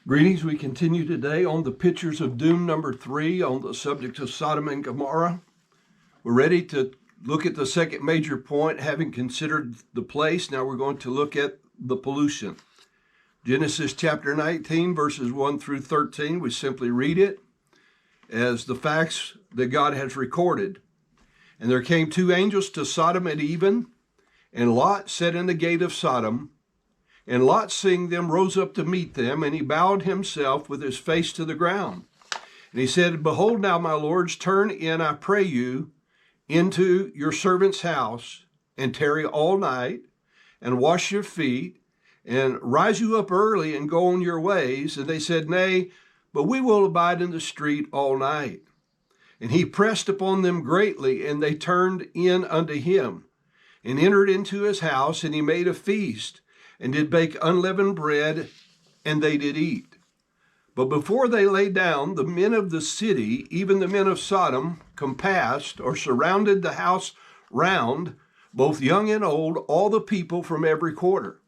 Greetings. We continue today on the Pictures of Doom number 3 on the subject of Sodom and Gomorrah. We're ready to look at the second major point, having considered the place. Now we're going to look at the pollution. Genesis chapter 19, verses 1 through 13. We simply read it as the facts that God has recorded. And there came two angels to Sodom at even, and Lot sat in the gate of Sodom. And Lot, seeing them, rose up to meet them, and he bowed himself with his face to the ground. And he said, Behold now, my lords, turn in, I pray you, into your servant's house, and tarry all night, and wash your feet, and rise you up early, and go on your ways. And they said, Nay, but we will abide in the street all night. And he pressed upon them greatly, and they turned in unto him, and entered into his house, and he made a feast, and did bake unleavened bread, and they did eat. But before they lay down, the men of the city, even the men of Sodom, compassed or surrounded the house round, both young and old, all the people from every quarter.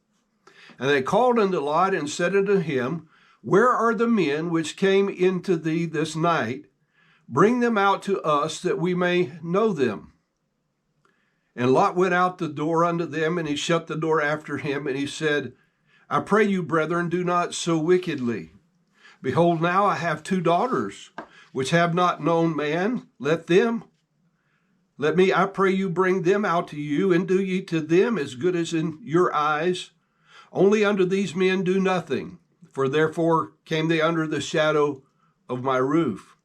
And they called unto Lot and said unto him, Where are the men which came into thee this night? Bring them out to us, that we may know them. And Lot went out the door unto them, and he shut the door after him, and he said, I pray you, brethren, do not so wickedly. Behold, now I have two daughters, which have not known man. Let me, I pray you, bring them out to you, and do ye to them as good as in your eyes. Only unto these men do nothing, for therefore came they under the shadow of my roof.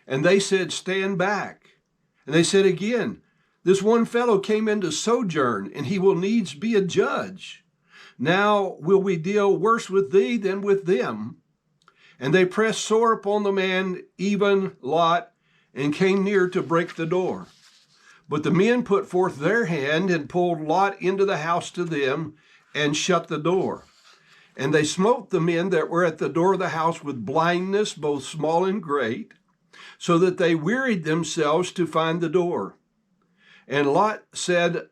And they said, Stand back. And they said again, This one fellow came in to sojourn, and he will needs be a judge. Now will we deal worse with thee than with them? And they pressed sore upon the man, even Lot, and came near to break the door. But the men put forth their hand, and pulled Lot into the house to them, and shut the door. And they smote the men that were at the door of the house with blindness, both small and great, so that they wearied themselves to find the door. And the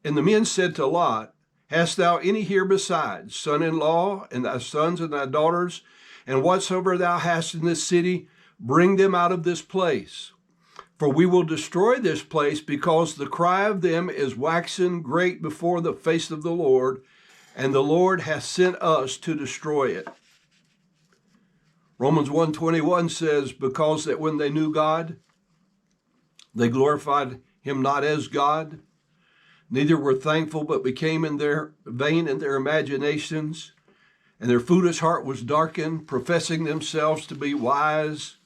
men said to Lot, Hast thou any here besides, son-in-law, and thy sons and thy daughters, and whatsoever thou hast in this city, bring them out of this place. For we will destroy this place, because the cry of them is waxen great before the face of the Lord, and the Lord hath sent us to destroy it. Romans 1:21 says, Because that when they knew God, they glorified him not as God, neither were thankful, but became vain in their imaginations, and their foolish heart was darkened, professing themselves to be wise.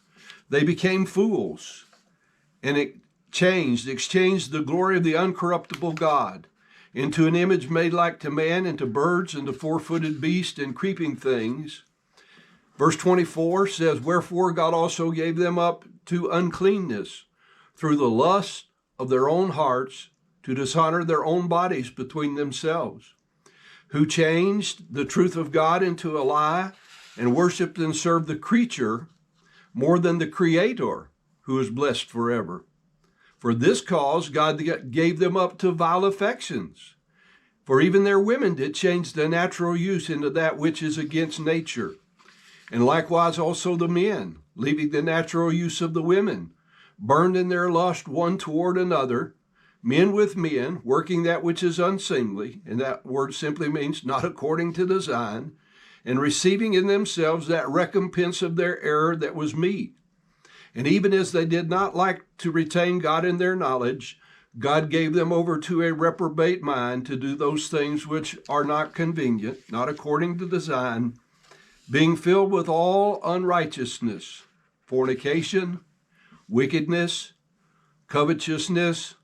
They became fools, and exchanged the glory of the uncorruptible God into an image made like to man, and to birds, and to four-footed beasts, and creeping things. Verse 24 says, Wherefore God also gave them up to uncleanness through the lust of their own hearts, to dishonor their own bodies between themselves, who changed the truth of God into a lie, and worshiped and served the creature more than the Creator, who is blessed forever. For this cause God gave them up to vile affections. For even their women did change the natural use into that which is against nature. And likewise also the men, leaving the natural use of the women, burned in their lust one toward another, men with men, working that which is unseemly, and that word simply means not according to design, and receiving in themselves that recompense of their error that was meet. And even as they did not like to retain God in their knowledge, God gave them over to a reprobate mind to do those things which are not convenient, not according to design, being filled with all unrighteousness, fornication, wickedness, covetousness,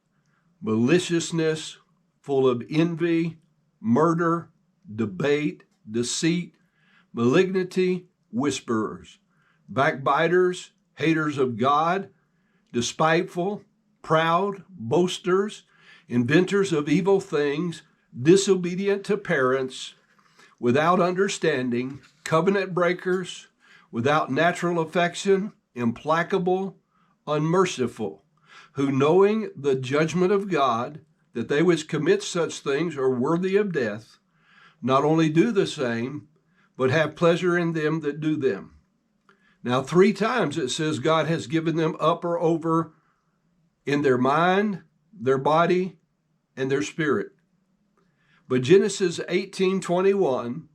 maliciousness, full of envy, murder, debate, deceit, malignity, whisperers, backbiters, haters of God, despiteful, proud, boasters, inventors of evil things, disobedient to parents, without understanding, covenant breakers, without natural affection, implacable, unmerciful, who knowing the judgment of God, that they which commit such things are worthy of death, not only do the same, but have pleasure in them that do them. Now, 3 times it says God has given them up or over in their mind, their body, and their spirit. But Genesis 18:21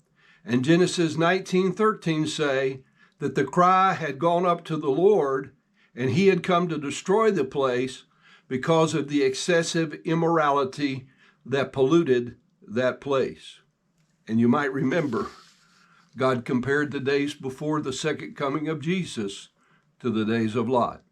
and Genesis 19:13 say that the cry had gone up to the Lord, and he had come to destroy the place because of the excessive immorality that polluted that place. And you might remember, God compared the days before the second coming of Jesus to the days of Lot.